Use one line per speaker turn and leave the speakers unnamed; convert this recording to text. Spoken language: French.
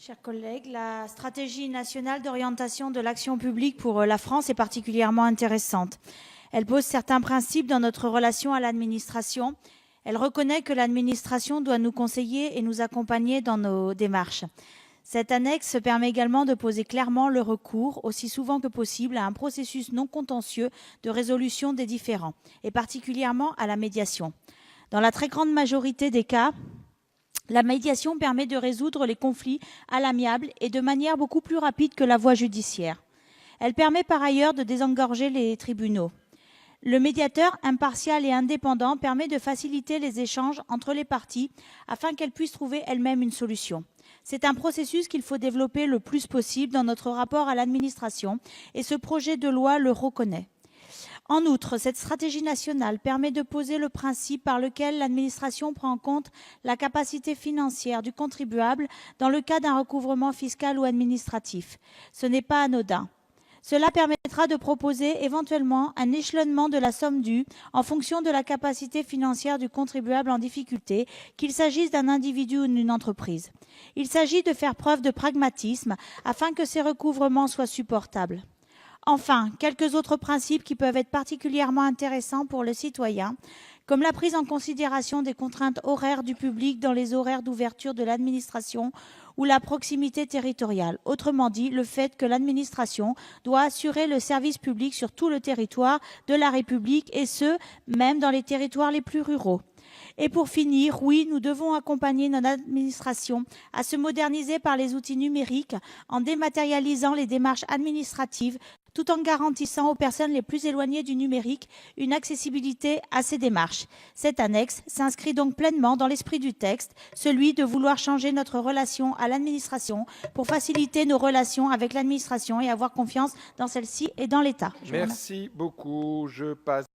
Chers collègues, la stratégie nationale d'orientation de l'action publique pour la France est particulièrement intéressante. Elle pose certains principes dans notre relation à l'administration. Elle reconnaît que l'administration doit nous conseiller et nous accompagner dans nos démarches. Cette annexe permet également de poser clairement le recours, aussi souvent que possible, à un processus non contentieux de résolution des différends, et particulièrement à la médiation. Dans la très grande majorité des cas, la médiation permet de résoudre les conflits à l'amiable et de manière beaucoup plus rapide que la voie judiciaire. Elle permet par ailleurs de désengorger les tribunaux. Le médiateur impartial et indépendant permet de faciliter les échanges entre les parties afin qu'elles puissent trouver elles-mêmes une solution. C'est un processus qu'il faut développer le plus possible dans notre rapport à l'administration et ce projet de loi le reconnaît. En outre, cette stratégie nationale permet de poser le principe par lequel l'administration prend en compte la capacité financière du contribuable dans le cas d'un recouvrement fiscal ou administratif. Ce n'est pas anodin. Cela permettra de proposer éventuellement un échelonnement de la somme due en fonction de la capacité financière du contribuable en difficulté, qu'il s'agisse d'un individu ou d'une entreprise. Il s'agit de faire preuve de pragmatisme afin que ces recouvrements soient supportables. Enfin, quelques autres principes qui peuvent être particulièrement intéressants pour le citoyen, comme la prise en considération des contraintes horaires du public dans les horaires d'ouverture de l'administration ou la proximité territoriale. Autrement dit, le fait que l'administration doit assurer le service public sur tout le territoire de la République et ce, même dans les territoires les plus ruraux. Et pour finir, oui, nous devons accompagner notre administration à se moderniser par les outils numériques en dématérialisant les démarches administratives tout en garantissant aux personnes les plus éloignées du numérique une accessibilité à ces démarches. Cette annexe s'inscrit donc pleinement dans l'esprit du texte, celui de vouloir changer notre relation à l'administration pour faciliter nos relations avec l'administration et avoir confiance dans celle-ci et dans l'État.
Merci beaucoup. Je passe